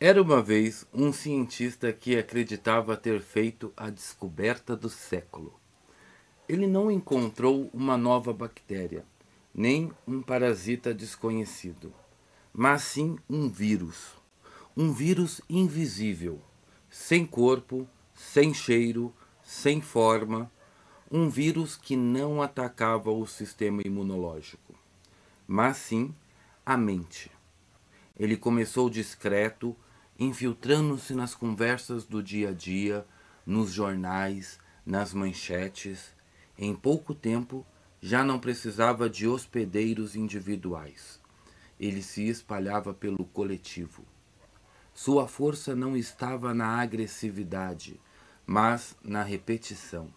Era uma vez um cientista que acreditava ter feito a descoberta do século. Ele não encontrou uma nova bactéria, nem um parasita desconhecido, mas sim um vírus. Um vírus invisível, sem corpo, sem cheiro, sem forma. Um vírus que não atacava o sistema imunológico, mas sim a mente. Ele começou discreto, infiltrando-se nas conversas do dia a dia, nos jornais, nas manchetes. Em pouco tempo, já não precisava de hospedeiros individuais. Ele se espalhava pelo coletivo. Sua força não estava na agressividade, mas na repetição.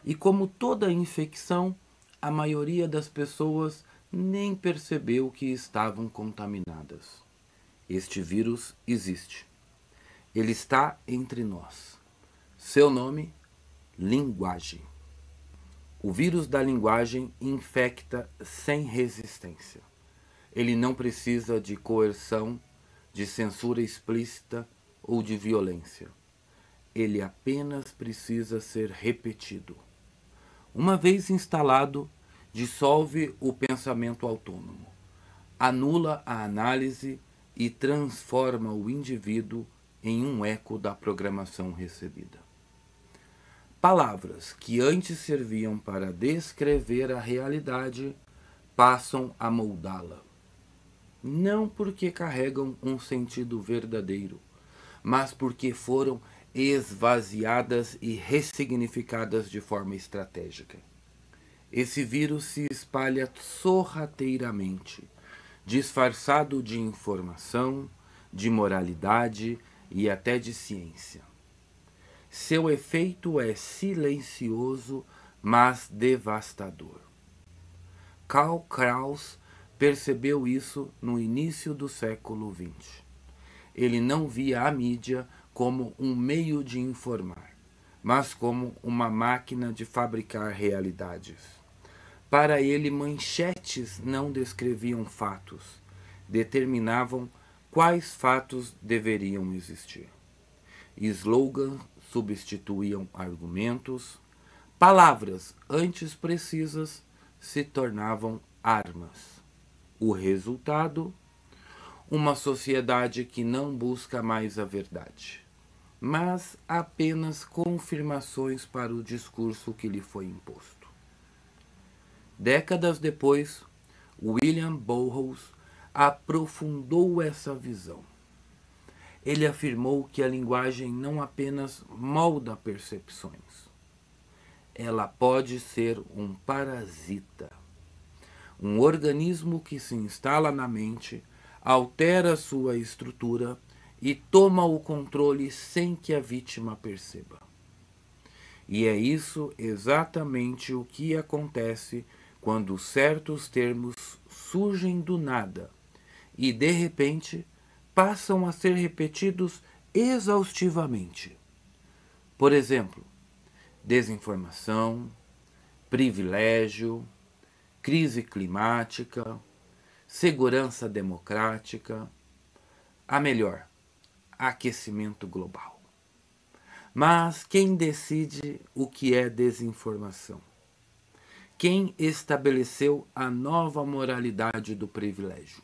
E como toda infecção, a maioria das pessoas nem percebeu que estavam contaminadas. Este vírus existe. Ele está entre nós. Seu nome? Linguagem. O vírus da linguagem infecta sem resistência. Ele não precisa de coerção, de censura explícita ou de violência. Ele apenas precisa ser repetido. Uma vez instalado, dissolve o pensamento autônomo, anula a análise e transforma o indivíduo em um eco da programação recebida. Palavras que antes serviam para descrever a realidade passam a moldá-la. Não porque carregam um sentido verdadeiro, mas porque foram esvaziadas e ressignificadas de forma estratégica. Esse vírus se espalha sorrateiramente, disfarçado de informação, de moralidade e até de ciência. Seu efeito é silencioso, mas devastador. Karl Kraus percebeu isso no início do século XX. Ele não via a mídia como um meio de informar, mas como uma máquina de fabricar realidades. Para ele, manchetes não descreviam fatos, determinavam quais fatos deveriam existir. Slogans substituíam argumentos, palavras antes precisas se tornavam armas. O resultado? Uma sociedade que não busca mais a verdade, mas apenas confirmações para o discurso que lhe foi imposto. Décadas depois, William Burroughs aprofundou essa visão. Ele afirmou que a linguagem não apenas molda percepções, ela pode ser um parasita, um organismo que se instala na mente, altera sua estrutura e toma o controle sem que a vítima perceba. E é isso exatamente o que acontece quando certos termos surgem do nada e, de repente, passam a ser repetidos exaustivamente. Por exemplo, desinformação, privilégio, crise climática, segurança democrática, aquecimento global. Mas quem decide o que é desinformação? Quem estabeleceu a nova moralidade do privilégio?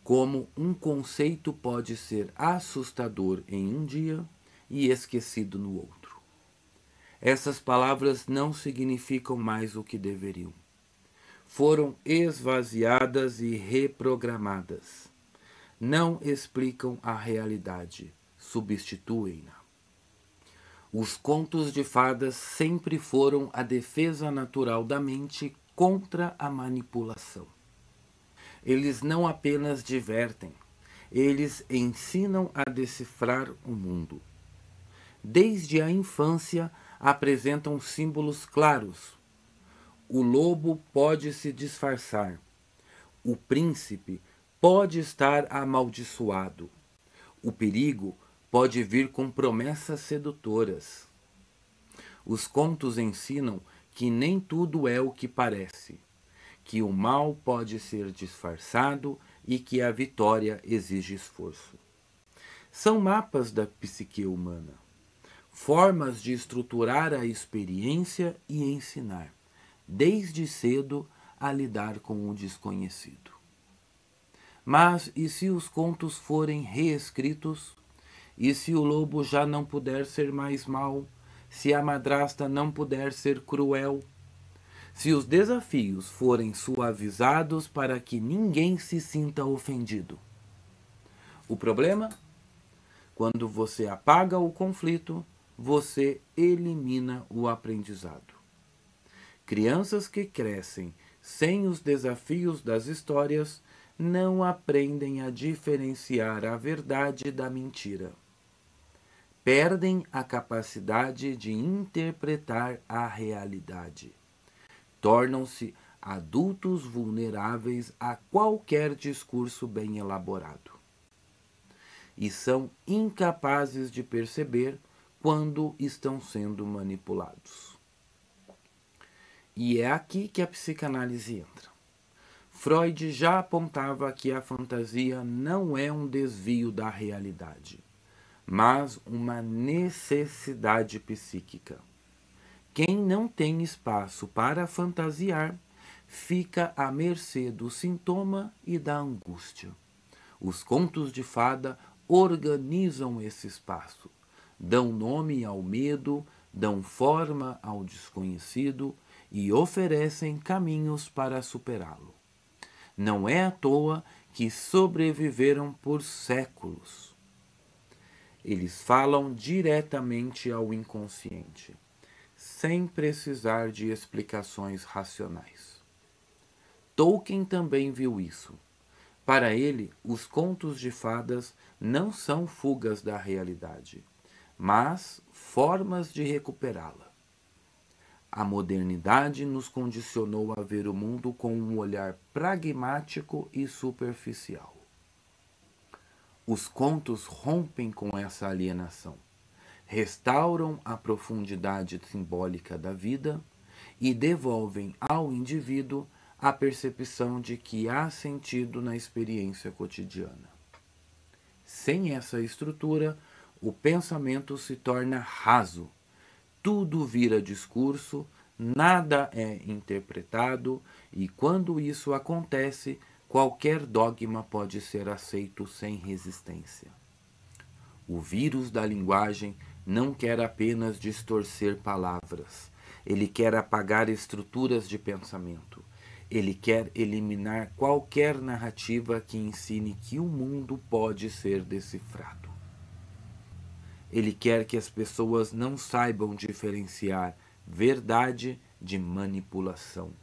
Como um conceito pode ser assustador em um dia e esquecido no outro. Essas palavras não significam mais o que deveriam. Foram esvaziadas e reprogramadas. Não explicam a realidade, substituem-na. Os contos de fadas sempre foram a defesa natural da mente contra a manipulação. Eles não apenas divertem, eles ensinam a decifrar o mundo. Desde a infância apresentam símbolos claros. O lobo pode se disfarçar. O príncipe pode estar amaldiçoado. O perigo pode vir com promessas sedutoras. Os contos ensinam que nem tudo é o que parece, que o mal pode ser disfarçado e que a vitória exige esforço. São mapas da psique humana, formas de estruturar a experiência e ensinar, desde cedo, a lidar com o desconhecido. Mas e se os contos forem reescritos? E se o lobo já não puder ser mais mau? Se a madrasta não puder ser cruel? Se os desafios forem suavizados para que ninguém se sinta ofendido? O problema? Quando você apaga o conflito, você elimina o aprendizado. Crianças que crescem sem os desafios das histórias não aprendem a diferenciar a verdade da mentira. Perdem a capacidade de interpretar a realidade. Tornam-se adultos vulneráveis a qualquer discurso bem elaborado. E são incapazes de perceber quando estão sendo manipulados. E é aqui que a psicanálise entra. Freud já apontava que a fantasia não é um desvio da realidade, mas uma necessidade psíquica. Quem não tem espaço para fantasiar fica à mercê do sintoma e da angústia. Os contos de fada organizam esse espaço, dão nome ao medo, dão forma ao desconhecido e oferecem caminhos para superá-lo. Não é à toa que sobreviveram por séculos. Eles falam diretamente ao inconsciente, sem precisar de explicações racionais. Tolkien também viu isso. Para ele, os contos de fadas não são fugas da realidade, mas formas de recuperá-la. A modernidade nos condicionou a ver o mundo com um olhar pragmático e superficial. Os contos rompem com essa alienação, restauram a profundidade simbólica da vida e devolvem ao indivíduo a percepção de que há sentido na experiência cotidiana. Sem essa estrutura, o pensamento se torna raso, tudo vira discurso, nada é interpretado, e quando isso acontece, qualquer dogma pode ser aceito sem resistência. O vírus da linguagem não quer apenas distorcer palavras, ele quer apagar estruturas de pensamento. Ele quer eliminar qualquer narrativa que ensine que o mundo pode ser decifrado. Ele quer que as pessoas não saibam diferenciar verdade de manipulação.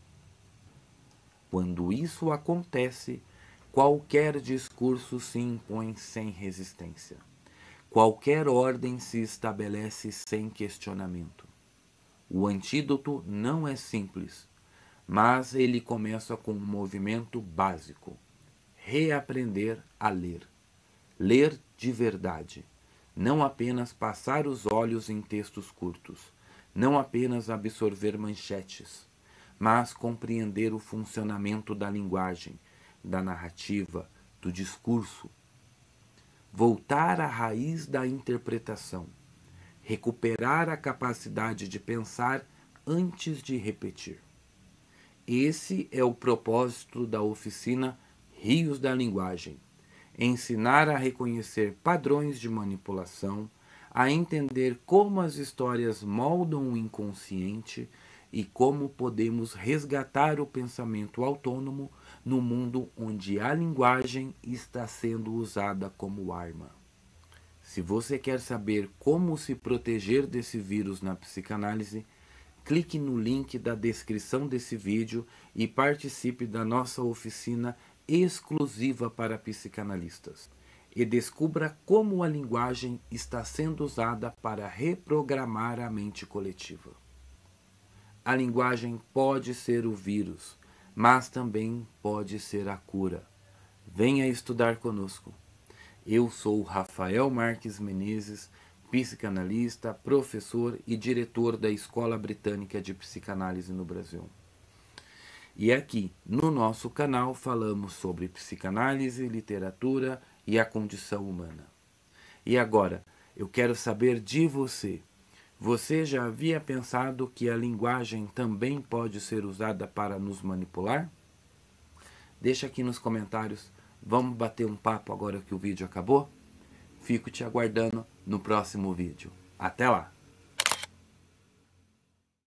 Quando isso acontece, qualquer discurso se impõe sem resistência. Qualquer ordem se estabelece sem questionamento. O antídoto não é simples, mas ele começa com um movimento básico: reaprender a ler. Ler de verdade. Não apenas passar os olhos em textos curtos. Não apenas absorver manchetes, mas compreender o funcionamento da linguagem, da narrativa, do discurso. Voltar à raiz da interpretação. Recuperar a capacidade de pensar antes de repetir. Esse é o propósito da oficina Rios da Linguagem. Ensinar a reconhecer padrões de manipulação, a entender como as histórias moldam o inconsciente e como podemos resgatar o pensamento autônomo no mundo onde a linguagem está sendo usada como arma. Se você quer saber como se proteger desse vírus na psicanálise, clique no link da descrição desse vídeo e participe da nossa oficina exclusiva para psicanalistas. E descubra como a linguagem está sendo usada para reprogramar a mente coletiva. A linguagem pode ser o vírus, mas também pode ser a cura. Venha estudar conosco. Eu sou Rafael Marques Menezes, psicanalista, professor e diretor da Escola Britânica de Psicanálise no Brasil. E aqui, no nosso canal, falamos sobre psicanálise, literatura e a condição humana. E agora, eu quero saber de você. Você já havia pensado que a linguagem também pode ser usada para nos manipular? Deixa aqui nos comentários. Vamos bater um papo agora que o vídeo acabou? Fico te aguardando no próximo vídeo. Até lá!